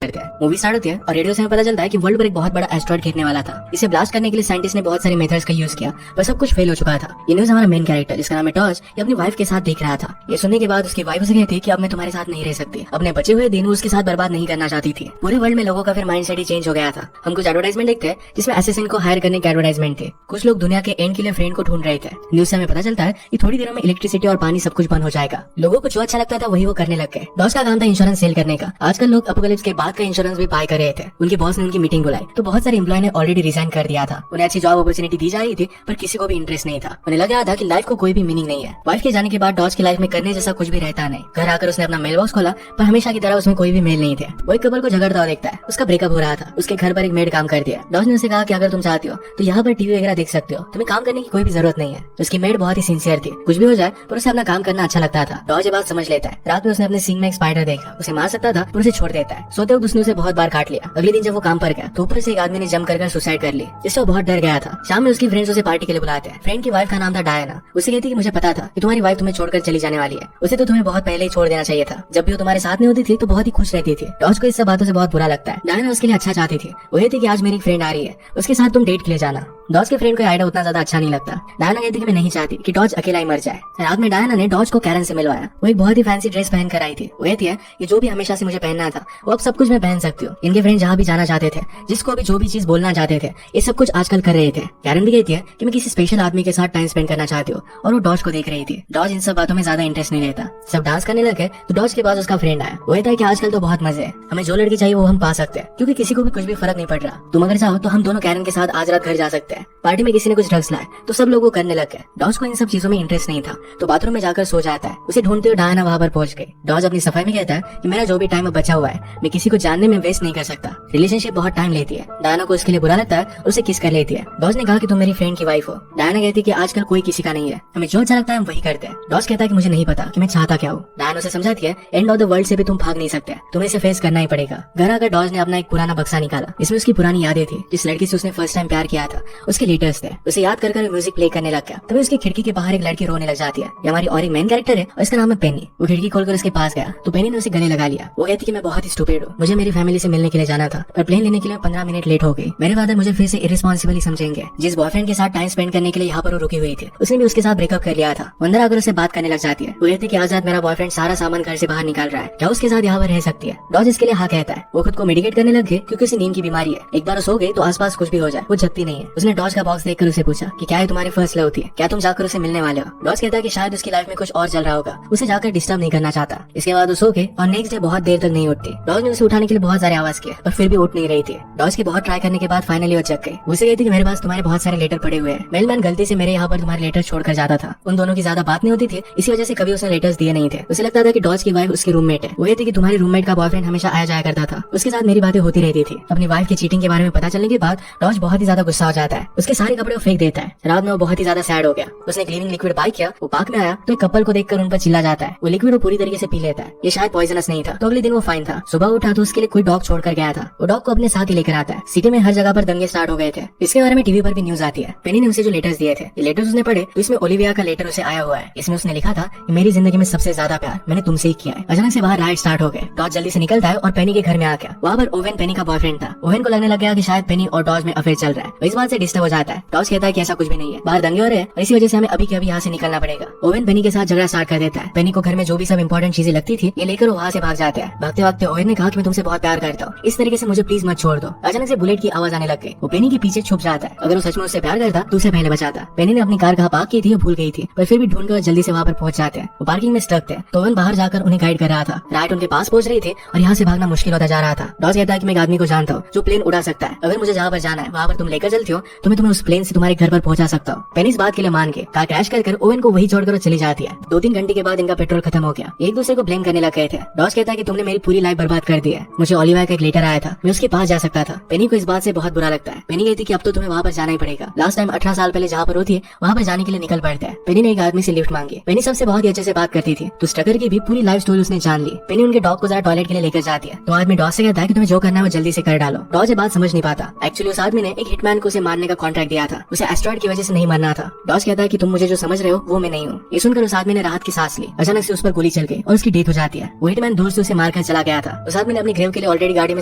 करते हैं। Movie start होती है और रेडियो से हमें पता चलता है कि वर्ल्ड पर एक बहुत बड़ा एस्ट्रॉइड गिरने वाला था। इसे ब्लास्ट करने के लिए साइंटिस्ट ने बहुत सारे मेथड्स का यूज किया, पर सब कुछ फेल हो चुका था। ये न्यूज हमारा मेन कैरेक्टर जिसका नाम है टॉर्च, ये अपनी वाइफ के साथ देख रहा था। ये सुनने के बाद उसकी वाइफ उसे कहती कि अब मैं तुम्हारे साथ नहीं रह सकती। अपने बचे हुए दिन वो उसके साथ बर्बाद नहीं करना चाहती थी। पूरे वर्ल्ड में लोगों का फिर माइंड सेट ही चेंज हो गया था। हम कुछ एडवर्टाइजमेंट देखते हैं जिसमें असिस्टेंट को हायर करने के एडवर्टाइजमेंट थे। कुछ लोग दुनिया के एंड के लिए फ्रेंड को ढूंढ रहे थे। न्यूज से हमें पता चलता है कि थोड़ी देर में इलेक्ट्रिसिटी और पानी सब कुछ बंद हो जाएगा। लोगों को जो अच्छा लगता था वही वो करने लग गए। डॉस का काम था इंश्योरेंस सेल करने का। आजकल लोग एपोकलिप्स के बाद का इंश्योरेंस भी बाय कर रहे थे। उनके बॉस ने उनकी मीटिंग बुलाई तो बहुत सारे एम्प्लॉय ने ऑलरेडी रिजाइन कर दिया था। उन्हें अच्छी जॉब अपॉर्चुनिटी दी जा रही थी, पर किसी को भी इंटरेस्ट नहीं था। उन्हें लग रहा था कि लाइफ को कोई भी मीनिंग नहीं है। वाइफ के जाने के बाद डॉस की लाइफ में करने जैसा कुछ भी रहता नहीं। घर आकर उसने अपना मेल बॉक्स खोला, पर हमेशा की तरह उसमें कोई भी मेल नहीं थे। वो एक कपल को झगड़ता हुआ देखता है। उसका ब्रेकअप हो रहा था। उसके घर पर एक मेड काम कर दिया। डॉस ने उसे कहा कि अगर तुम चाहती हो तो यहाँ पर टीवी वगैरह देख सकते हो, तुम्हें काम करने की कोई भी जरूरत नहीं है। उसकी मेड बहुत ही सिंसियर थी। कुछ भी हो जाए पर उसे अपना काम करना अच्छा लगता था। डॉस ये बात समझ लेता है। रात में उसने अपने सींग में एक स्पाइडर देखा। उसे मार सकता था पर उसे छोड़ देता है। सोते वक्त उसने उसे बहुत बार काट लिया। अगले दिन जब वो काम पर गया तो ऊपर से एक आदमी ने जम कर सुसाइड कर ली, जिससे वो बहुत डर गया था। शाम में उसकी फ्रेंड्स उसे पार्टी के लिए बुलाते हैं। फ्रेंड की वाइफ का नाम था डायना। उसे कहती कि मुझे पता था कि तुम्हारी वाइफ तुम्हें छोड़कर चली जाने वाली है। उसे तो तुम्हें बहुत पहले ही छोड़ देना चाहिए था। जब भी वो तुम्हारे साथ में होती थी तो बहुत ही खुश रहती थी। डॉस को इस सब बातों से बहुत बुरा लगता है। डायना उसके लिए अच्छा चाहती थी। वो ये थी कि आज मेरी फ्रेंड आ रही है, उसके साथ तुम डेट के लिए जाना। डॉस के फ्रेंड को आइडिया उतना ज्यादा अच्छा नहीं लगता। डायना कहती कि मैं नहीं चाहती कि डॉज अकेला ही मर जाए। रात में डायना ने डॉज को कैरन से मिलवाया। वो एक बहुत ही फैंसी ड्रेस पहन कर आई थी। वो कहती है कि जो भी हमेशा से मुझे पहनना था वो अब सब कुछ मैं पहन सकती हूँ। इनके फ्रेंड जहाँ भी जाना चाहते थे, जिसको भी जो भी चीज बोलना चाहते थे, ये सब कुछ आजकल कर रहे थे। कैरन भी कहती है कि मैं किसी स्पेशल आदमी के साथ टाइम स्पेंड करना चाहती हूँ, और वो डॉज को देख रही थी। डॉज इन सब बातों में ज्यादा इंटरेस्ट नहीं लेता। सब डांस करने लगे तो डॉज के पास उसका फ्रेंड आया। वो कहता है कि आजकल तो बहुत मजे है, हमें जो लड़की चाहिए वो हम पा सकते हैं, क्योंकि किसी को भी कुछ भी फर्क नहीं पड़ रहा। तुम अगर चाहो तो हम दोनों कैरन के साथ आज रात घर जा सकते हैं। पार्टी में किसी ने कुछ ड्रग्स लाए तो सब लोग वो करने लग गए। डॉज को इन सब चीजों में इंटरेस्ट नहीं था तो बाथरूम में जाकर सो जाता है। उसे ढूंढते हुए डायना वहाँ पर पहुंच गई। डॉज अपनी सफाई में कहता है कि मेरा जो भी टाइम बचा हुआ है मैं किसी को जानने में वेस्ट नहीं कर सकता। रिलेशनशिप बहुत टाइम लेती है। डायना को उसके लिए बुरा लगता है और उसे किस कर लेती है। डॉज ने कहा कि तुम मेरी फ्रेंड की वाइफ हो। डायना कहती है कि आजकल कोई किसी का नहीं है, हमें जो अच्छा लगता है हम वही करते हैं। डॉज कहता है कि मुझे नहीं पता कि मैं चाहता क्या हूँ। डायना उसे समझाती है एंड ऑफ द वर्ल्ड से भी तुम भाग नहीं सकते, तुम्हें इसे फेस करना ही पड़ेगा। घर आकर डॉज ने अपना एक पुराना बक्सा निकाला। इसमें उसकी पुरानी यादें थी। जिस लड़की से उसने फर्स्ट टाइम प्यार किया था उसके लेटर्स थे। उसे याद कर म्यूजिक प्ले करने लग गया। तभी उसकी खिड़की के बाहर एक लड़की रोने लग जाती है। ये हमारी और एक मेन कैरेक्टर है और इसका नाम है पेनी। वो खिड़की खोलकर उसके पास गया तो पेनी ने उसे गले लगा लिया। वो कहती कि मैं बहुत ही स्टूपिड हूँ, मुझे मेरी फैमिली से मिलने के लिए जाना था पर प्लेन लेने के लिए 15 मिनट लेट हो गई। मेरे फादर मुझे फिर से इरिस्पॉन्सिबली समझेंगे। जिस बॉयफ्रेंड के साथ टाइम स्पेंड करने के लिए यहाँ पर वो रुकी हुई थी उसने भी उसके साथ ब्रेकअप कर लिया था। अंदर आकर उसे बात करने लग जाती है। वो कहती कि आज रात मेरा बॉयफ्रेंड सारा सामान घर से बाहर निकाल रहा है, क्या उसके साथ यहाँ पर रह सकती है। डॉज इसके लिए हाँ कहता है। वो खुद को मेडिकेट करने लग गए क्योंकि उसे नींद की बीमारी है। एक बार सो गई तो आसपास कुछ भी हो जाए वो जगती नहीं है। उसने डॉज का बॉक्स देखकर उसे पूछा कि क्या है तुम्हारी फर्स्ट लव थी, क्या तुम जाकर उसे मिलने वाले हो। डॉज कहता है कि शायद उसकी लाइफ में कुछ और चल रहा होगा, उसे जाकर डिस्टर्ब नहीं करना चाहता। इसके बाद वो सो गई और नेक्स्ट डे बहुत देर तक नहीं उठती। डॉज ने उसे उठाने के लिए बहुत सारे आवाज किए पर फिर भी उठ नहीं रही थी। डॉज की बहुत ट्राई करने के बाद फाइनली वो जग गई। उसे कहती कि मेरे पास तुम्हारे बहुत सारे लेटर पड़े हुए हैं, मेलमैन गलती से मेरे यहाँ पर तुम्हारे लेटर छोड़कर जाता था। उन दोनों की ज्यादा बात नहीं होती थी, इसी वजह से कभी उसने लेटर्स दिए नहीं थे। उसे लगता था कि डॉज की वाइफ उसकी रूममेट है। वो कहती कि तुम्हारी रूममेट का बॉयफ्रेंड हमेशा आया जाया करता था, उसके साथ मेरी बातें होती रहती थी। अपनी वाइफ की चीटिंग के बारे में पता चलने के बाद डॉज बहुत ही ज्यादा गुस्सा हो जाता है। उसके सारे कपड़े फेंक देता है। रात में वो बहुत ही ज्यादा सैड हो गया। उसने क्लीनिंग लिक्विड बाय किया। वो पार्क में आया तो एक कपल को देखकर उन पर चिल्ला जाता है। वो लिक्विड वो पूरी तरीके से पी लेता है। ये शायद पॉइजनस नहीं था तो अगले दिन वो फाइन था। सुबह उठा तो उसके लिए कोई डॉग छोड़कर गया था। वो डॉग को अपने साथ ही लेकर आता है। सिटी में हर जगह पर दंगे स्टार्ट हो गए थे। इसके बारे में टीवी पर भी न्यूज आती है। पेनी ने उसे जो लेटर्स दिए थे ये लेटर्स उसने पढ़े तो इसमें ओलिविया का लेटर उसे आया हुआ है। इसमें उसने लिखा था कि मेरी जिंदगी में सबसे ज्यादा प्यार मैंने तुमसे ही किया है। अचानक से बाहर राइड स्टार्ट हो गए। डॉज जल्दी से निकलता है और पेनी के घर में आ गया। वहाँ पर ओवेन पेनी का बॉयफ्रेंड था। ओवेन को लगने लग गया कि शायद पेनी और डॉज में अफेयर चल रहा है। इस बात से डिस्टर्ब हो जाता है। डॉज कहता है कि ऐसा कुछ भी नहीं है, बाहर दंगे हो रहे हैं, इसी वजह से हमें अभी के अभी यहाँ से निकलना पड़ेगा। ओवेन पेनी के साथ झगड़ा स्टार्ट कर देता है। पेनी को घर में जो भी सब इंपॉर्टेंट चीजें लगती थी ये लेकर वो वहाँ से भाग जाते हैं। भागते भागते ओवेन ने कहा कि मैं तुमसे बहुत प्यार करता हूँ, इस तरीके से मुझे प्लीज मत छोड़ दो। अचानक से बुलेट की आवाज आने लग गई। वो पेनी के पीछे छुप जाता है। अगर वो सच में उससे प्यार करता तो उसे पहले बचाता। पेनी ने अपनी कार कहाँ पार्क की थी वो भूल गई थी, पर फिर भी ढूंढकर जल्दी से वहाँ पर पहुंच जाते हैं। वो पार्किंग में स्टक थे तो ओवेन बाहर जाकर उन्हें गाइड कर रहा था। राइट उनके पास पहुंच रही थी और यहाँ से भागना मुश्किल होता जा रहा था। डॉज कहता है कि मैं एक आदमी को जानता हूँ जो प्लेन उड़ा सकता है, अगर मुझे जहाँ पर जाना है वहाँ पर तुम लेकर चलती हो तो मैं तुम्हें उस प्लेन से तुम्हारे घर पर पहुंचा सकता हूँ। पेनी इस बात के लिए मान के कार क्रैश कर ओवेन को वही छोड़कर चली जाती है। 2-3 घंटे के बाद इनका पेट्रोल खत्म हो गया। एक दूसरे को ब्लेम करने लग गए थे। डॉज कहता है कि तुमने मेरी पूरी लाइफ बर्बाद कर दी है, मुझे ओलिविया का एक लेटर आया था, मैं उसके पास जा सकता था। पेनी को इस बात से बहुत बुरा लगता है। पेनी कहती कि अब तो तुम्हें वहाँ पर जाना ही पड़ेगा। लास्ट टाइम 18 साल पहले जहाँ पर होती है वहाँ पर जाने के लिए निकल पड़ता है। पेनी ने एक आदमी से लिफ्ट मांगी। पेनी सबसे बहुत ही अच्छे से बात करती थी तो स्टकर की भी पूरी लाइफ स्टोरी उसने जान ली। पेनी उनके डॉग को जरा टॉयलेट के लिए लेकर जाती है तो आदमी डॉज से कहता है कि तुम्हें जो करना है वो जल्दी से कर डालो। डॉज ये बात समझ नहीं पाता। एक्चुअली उस आदमी ने एक हिटमैन को उसे मारने का का कॉन्ट्रैक्ट दिया था, उसे एस्ट्रॉइड की वजह से नहीं मरना था। डॉज कहता है कि तुम मुझे जो समझ रहे हो वो मैं नहीं हूँ। ये सुनकर उस आदमी ने राहत की सांस ली। अचानक से उस पर गोली चल गई और उसकी डेथ हो जाती है। वो हिटमैन दूर से उसे मारकर चला गया था। उस आदमी ने अपनी ग्रेव के लिए ऑलरेडी गाड़ी में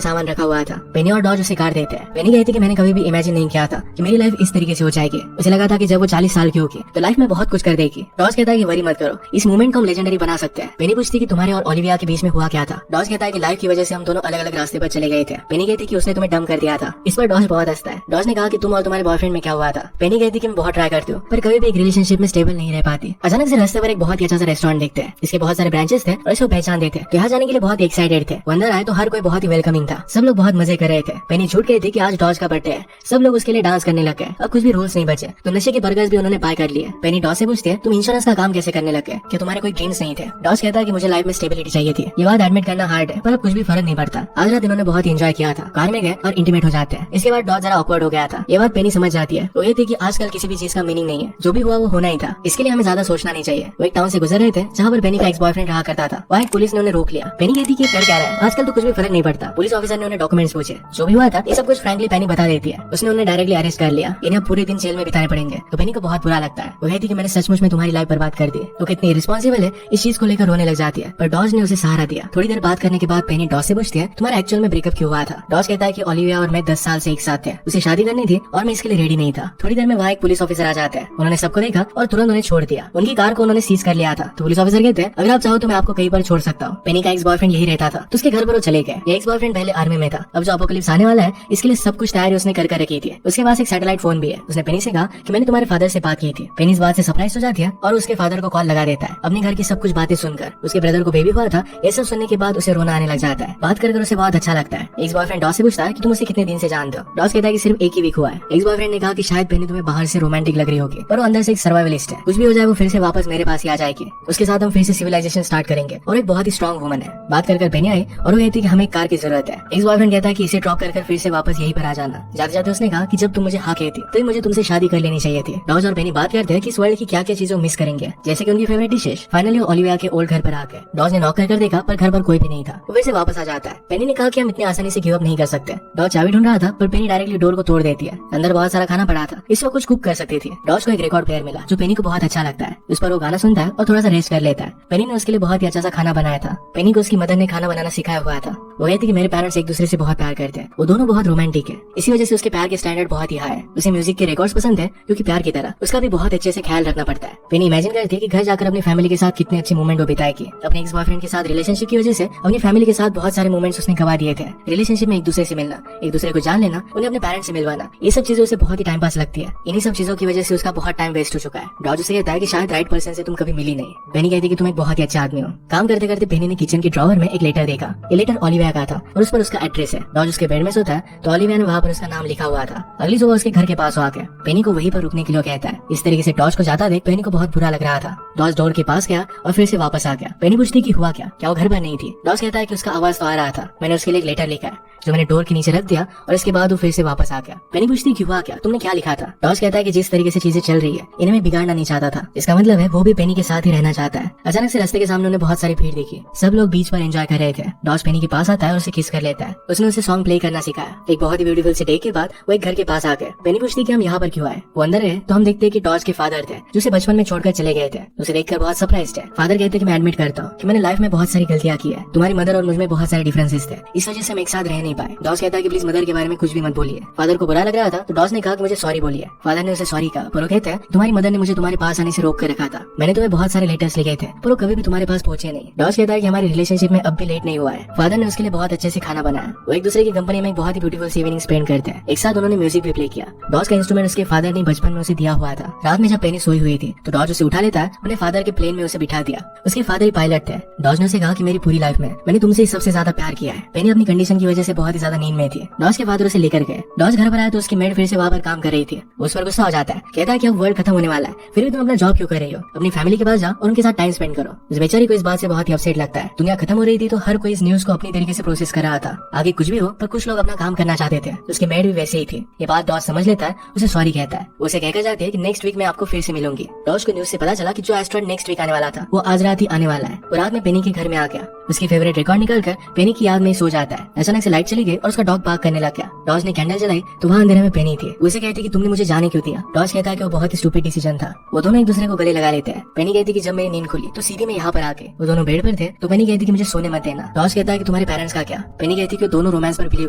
सामान रखा हुआ था। पेनी और डॉज उसे काट देते हैं। पेनी कहती है कि मैंने कभी भी इमेजिन नहीं किया था कि मेरी लाइफ इस तरीके से हो जाएगी। उसे लगा था कि जब वो 40 साल की होगी तो लाइफ में बहुत कुछ कर देगी। डॉज कहता है कि वरी मत करो, इस मूवमेंट को हम लेजेंडरी बना सकते हैं। पेनी पूछती है कि तुम्हारे और ओलिविया के बीच में हुआ क्या था। डॉज कहता है कि लाइफ की वजह से हम दोनों अलग अलग रास्ते पर चले गए थे। पेनी कहती है कि उसने तुम्हें डम कर दिया था। इस पर डॉज बहुत हंसता है। डॉज ने कहा कि तुम और तुम्हारे बॉयफ्रेंड में क्या हुआ था। पेनी कहती है कि मैं बहुत ट्राई करती हूँ पर कभी भी एक रिलेशनशिप में स्टेबल नहीं रह पाती। अचानक से रास्ते पर एक बहुत ही अच्छा सा रेस्टोरेंट देखते हैं। इसके बहुत सारे ब्रांचेस थे और इसको पहचान देते। तो यहाँ जाने के लिए बहुत एक्साइटेड थे। वो अंदर आए तो हर कोई बहुत ही वेलकमिंग था। सब लोग बहुत मजे कर रहे थे। पेनी झूठ कही थी कि आज डॉज का बर्थडे है। सब लोग उसके लिए डांस करने लग गए। अब कुछ भी रूल्स नहीं बचे तो नशे के बर्गर्स भी उन्होंने बाय कर लिए। पेनी डॉज से पूछती है तुम इंश्योरेंस का काम कैसे करने लगे, क्या तुम्हारे कोई ड्रीम्स नहीं थे। डॉज कहता है कि मुझे लाइफ में स्टेबिलिटी चाहिए थी। ये बात एडमिट करना हार्ड है पर अब कुछ भी फर्क नहीं पड़ता। आज रात इन्होंने बहुत एंजॉय किया था। कार में गए और इंटीमेट हो जाते हैं। इसके बाद डॉज जरा ऑकवर्ड हो गया था। ये बात पेनी समझ जाती है। वो ये थी कि आजकल किसी भी चीज का मीनिंग नहीं है, जो भी हुआ वो होना ही था। इसके लिए हमें ज्यादा सोचना नहीं चाहिए। वो एक टाउन से गुजर रहे थे जहाँ पर पेनी का एक्स बॉयफ्रेंड रहा करता था। वहाँ पुलिस ने उन्हें रोक लिया। पेनी कहती कि कर क्या रहा है, आजकल तो कुछ भी फर्क नहीं पड़ता। पुलिस ऑफिसर ने उन्हें डॉक्यूमेंट्स पूछे। जो भी हुआ था ये सब कुछ फ्रैंकली पेनी बता देती है। उसने उन्हें डायरेक्टली अरेस्ट कर लिया। इन्हें पूरे दिन जेल में बिताने पड़ेंगे। तो पेनी को बहुत बुरा लगता है। वो कहती कि मैंने सचमुच में तुम्हारी लाइफ बर्बाद कर दी। तो कितनी रिस्पॉन्सिबल है इस चीज को लेकर रोने लग जाती है। पर डॉज ने उसे सहारा दिया। थोड़ी देर बात करने के बाद पेनी डॉज से पूछती है तुम्हारा एक्चुअल में ब्रेकअप क्यों हुआ था। डॉज कहता है कि ओलिविया और मैं 10 साल से एक साथ थे। उसे शादी करनी थी और मैं इसके लिए रेडी नहीं था। थोड़ी देर में वहाँ एक पुलिस ऑफिसर आ जाते हैं। उन्होंने सबको देखा और तुरंत उन्हें छोड़ दिया। उनकी कार को उन्होंने सीज कर लिया था। तो पुलिस ऑफिसर कहते हैं अगर आप चाहो तो मैं आपको कहीं पर छोड़ सकता हूँ। पेनी का एक्स बॉयफ्रेंड यही रहता था तो उसके घर पर वो चले गए। ये एक्स बॉयफ्रेंड पहले आर्मी में था। अब जो अपोकलिप्स आने वाला है इसके लिए सब कुछ तैयारी उसने कर रखी थी। उसके पास एक सैटेलाइट फोन भी है। उसने पेनी से कहा कि मैंने तुम्हारे फादर से बात की थी। पेनी इस बात से सरप्राइज हो जाती है और उसके फादर को कॉल लगा देता है। अपने घर की सब कुछ बातें सुनकर उसके ब्रदर को बेबी हुआ था ये सब सुनने के बाद उसे रोना आने लग जाता है। बात कर उसे बहुत अच्छा लगता है। एक्स बॉयफ्रेंड डॉज से पूछता है कि तुम उसे कितने दिन से जानते हो। डॉज कहता है कि सिर्फ एक ही वीक हुआ है। एक्स बॉयफ्रेंड ने कहा कि शायद पेनी तुम्हें बाहर से रोमांटिक लग रही होगी पर वो अंदर से एक सर्वाइवलिस्ट है। कुछ भी हो जाए वो फिर से वापस मेरे पास ही आ जाएगी। उसके साथ हम फिर से सिविलाइजेशन स्टार्ट करेंगे और एक बहुत ही स्ट्रॉन्ग वुमन है। बात कर पेनी आई और वो कहती है कि हमें एक कार की जरूरत है। एक्स बॉयफ्रेंड कहता है कि इसे ड्रॉप कर फिर से वापस यहीं पर आ जाना। जाते जाते उसने कहा कि जब तुम मुझे हाँ कहती तो मुझे तुमसे शादी कर लेनी चाहिए थी। डॉज और पेनी बात करते हैं कि इस वर्ल्ड की क्या क्या चीजों मिस करेंगे, जैसे कि उनकी फेवरेट डिशेस। फाइनली ओलिविया के ओल्ड घर पर आके डॉज ने नॉक कर देखा पर घर पर कोई भी नहीं था। वो वैसे वापस आ जाता है। पेनी ने कहा कि हम इतनी आसानी से गिव अप नहीं कर सकते। डॉज चाबी ढूंढ रहा था पर पेनी डायरेक्टली डोर को तोड़ देती है। अंदर बहुत सारा खाना पड़ा था, इसमें कुछ कुक कर सकती थी। डॉज को एक रिकॉर्ड प्लेयर मिला जो पेनी को बहुत अच्छा लगता है। उस पर वो गाना सुनता है और थोड़ा सा रेस्ट कर लेता है। पेनी ने उसके लिए बहुत ही अच्छा सा खाना बनाया था। पेनी को उसकी मदर ने खाना बनाना सिखाया हुआ था। वो कहती कि मेरे पेरेंट्स एक दूसरे से बहुत प्यार करते हैं। वो दोनों बहुत रोमांटिक है। इसी वजह से उसके प्यार के स्टैंडर्ड बहुत ही हाई है। उसे म्यूजिक के रिकॉर्ड्स पसंद है क्योंकि प्यार की तरह उसका भी बहुत अच्छे से ख्याल रखना पड़ता है। पेनी इमेजिन करती है कि घर जाकर अपनी फैमिली के साथ कितने अच्छे मोमेंट वो बिताएगी। अपने एक्स बॉयफ्रेंड के साथ रिलेशनशिप की वजह से अपनी फैमिली के साथ बहुत सारे मोमेंट्स उसने गवा दिए थे। रिलेशनशिप में एक दूसरे से मिलना, एक दूसरे को जान लेना, उन्हें अपने पेरेंट्स से मिलवाना, ये सब चीजें उसे बहुत ही टाइम पास लगती है। इन्हीं सब चीजों की वजह से उसका बहुत टाइम वेस्ट हो चुका है। डॉज उसे कहता है कि शायद राइट पर्सन से तुम कभी मिली नहीं। पेनी कहती है कि तुम एक बहुत ही अच्छा आदमी हो। काम करते करते पेनी ने किचन के ड्रॉवर में एक लेटर देखा। ये लेटर ओलिविया का था और उस पर उसका एड्रेस है। डॉज उसके बेड में सोता है तो ओलिविया ने वहाँ पर उसका नाम लिखा हुआ था। अगली सुबह उसके घर के पास आके पेनी को वहीं पर रुकने के लिए कहता है। इस तरीके से डॉज को जाता देख पेनी को बहुत बुरा लग रहा था। डॉज डोर के पास गया और फिर से वापस आ गया। पेनी पूछती कि हुआ क्या वो घर पर नहीं थी। डॉज कहता है कि उसका आवाज तो आ रहा था, मैंने उसके लिए एक लेटर लिखा है जो मैंने डोर के नीचे रख दिया और इसके बाद वो फिर से वापस आ गया। पेनी पूछती कि हुआ क्या, तुमने क्या लिखा था। डॉज कहता है कि जिस तरीके से चीजें चल रही है इन्हें मैं बिगाड़ना नहीं चाहता था। इसका मतलब है वो भी पेनी के साथ ही रहना चाहता है। अचानक से रास्ते के सामने उन्हें बहुत सारी भीड़ दिखी। सब लोग बीच पर एंजॉय कर रहे थे। डॉज पेनी के पास आता है और उसे किस कर लेता है। उसने उसे सॉन्ग प्ले करना सिखाया। एक बहुत ही ब्यूटीफुल से डे के बाद वो एक घर के पास आ गए। पेनी पूछती कि हम यहाँ पर क्यों आए। वो अंदर है तो हम देखते हैं कि डॉज के फादर थे जो उसे बचपन में छोड़कर चले गए थे। उसे देखकर बहुत सरप्राइज्ड है। फादर कहते कि मैं एडमिट करता हूँ कि मैंने लाइफ में बहुत सारी गलतियां की है। तुम्हारी मदर और मुझमें बहुत सारे डिफरेंसेस थे, इस वजह से हम एक साथ रह नहीं पाए। डॉज कहता है कि प्लीज मदर के बारे में कुछ भी मत बोलिए। फादर को बुरा लग रहा था तो डॉज ने कहा कि मुझे सॉरी बोलिए। फादर ने उसे सॉरी कहा पर वो कहते हैं तुम्हारी मदर ने मुझे तुम्हारे पास आने से रोक कर रखा था। मैंने तुम्हें बहुत सारे लेटर्स लिखे थे पर वो कभी भी तुम्हारे पास पहुंचे नहीं। डॉज कहता है कि हमारी रिलेशनशिप में अब भी लेट नहीं हुआ है। फादर ने उसके लिए बहुत अच्छे से खाना बनाया। वो एक दूसरे की कंपनी में एक बहुत ही ब्यूटीफुल सी इवनिंग स्पेंड करते हैं। एक साथ उन्होंने म्यूजिक भी प्ले किया। डॉज का इंस्ट्रूमेंट उसके फादर ने बचपन में उसे दिया हुआ था। रात में जब पेनी सोई हुई थी तो डॉज उसे उठा लेता है, अपने फादर के प्लेन में उसे बिठा दिया। उसके फादर ही पायलट थे। डॉज ने उसे कहा कि मेरी पूरी लाइफ में मैंने तुमसे सबसे ज्यादा प्यार किया है। पेनी अपनी कंडीशन की वजह से बहुत ही ज्यादा नींद में थी। डॉज के फादर उसे लेकर गए। डॉज घर पर आया तो उसकी मेड फिर से वहाँ पर काम कर रही थी। उस पर गुस्सा हो जाता है, कहता है कि अब वर्ल्ड खत्म होने वाला है, फिर भी तुम अपना जॉब क्यों कर रही हो। अपनी फैमिली के पास जाओ और उनके साथ टाइम स्पेंड करो। उस बेचारी को इस बात से बहुत ही अपसेट लगता है। दुनिया खत्म हो रही थी तो हर कोई इस न्यूज को अपनी तरीके से प्रोसेस कर रहा था। आगे कुछ भी हो पर कुछ लोग अपना काम करना चाहते थे। उसकी मेड भी वैसे ही थी। ये बात डॉज समझ लेता है, उसे सॉरी कहता है। उसे कहकर जाती है कि नेक्स्ट वीक मैं आपको फिर से मिलूंगी। डॉज को न्यूज से पता चला कि जो एस्ट्रॉइड नेक्स्ट वीक आने वाला था वो आज रात ही आने वाला है। वो रात में पेनी के घर में आ गया। उसकी फेवरेट रिकॉर्ड निकालकर पेनी की याद में सो जाता है। अचानक से लाइट चली गई और उसका डॉग बाग करने लग गया। डॉज ने कैंडल जलाई तो वहाँ अंधेरे में पेनी थी। उसे कहती कि तुमने मुझे जाने क्यों दिया। डॉज कहता है कि वो बहुत ही स्टूपिड डिसीजन था। वो दोनों एक दूसरे को गले लगा लेते हैं। पेनी कहती कि जब मेरी नींद खुली तो सीधी में यहाँ पर आके वो दोनों बेड पर थे तो पेनी कहती कि मुझे सोने मत देना। डॉज कहता है कि तुम्हारे पेरेंट्स का क्या। पेनी कहती कि वो दोनों रोमांस पर बिलीव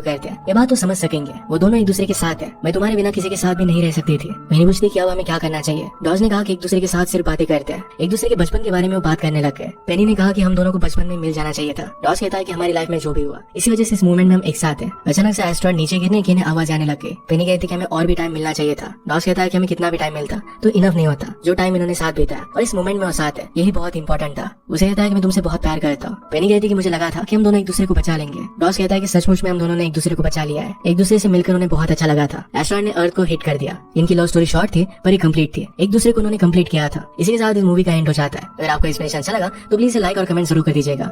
करते हैं। ये बात तो समझ सकेंगे, वो दोनों एक दूसरे के साथ है। मैं तुम्हारे बिना किसी के साथ भी नहीं रह सकती थी। पेनी पूछती कि अब हमें क्या करना चाहिए। डॉज ने कहा कि एक दूसरे के साथ सिर्फ बातें करते हैं। एक दूसरे के बचपन के बारे में वो बात करने लग गए। पेनी ने कहा कि हम दोनों को बचपन में मिल जाना चाहिए था। डॉज कहता है कि हमारी लाइफ में जो भी हुआ इसी वजह से इस मूवमेंट में हम एक साथ हैं। अचानक से एस्ट्रॉइड नीचे गिरने की आवाज आने लग गई। पेनी कहती कि हमें और भी टाइम मिलना चाहिए था। डॉज कहता है कि हमें कितना भी टाइम मिलता तो इनफ नहीं होता जो टाइम इन्होंने साथ बिताया और इस मोमेंट में वो साथ है यही बहुत इंपॉर्टेंट था। उसे कहता है कि मैं तुमसे बहुत प्यार करता हूँ। पेनी कहती कि मुझे लगा था कि हम दोनों एक दूसरे को बचा लेंगे। डॉज कहता है कि सचमुच में हम दोनों ने एक दूसरे को बचा लिया है। एक दूसरे से मिलकर उन्हें बहुत अच्छा लगा था। एस्ट्रॉइड ने अर्थ को हिट कर दिया। इनकी लव स्टोरी शॉर्ट थी पर ये कंप्लीट थी। एक दूसरे को उन्होंने कंप्लीट किया था। इसी के साथ इस मूवी का एंड हो जाता है। अगर आपको इंस्पिरेशन अच्छा लगा तो प्लीज लाइक और कमेंट जरूर कर दीजिएगा।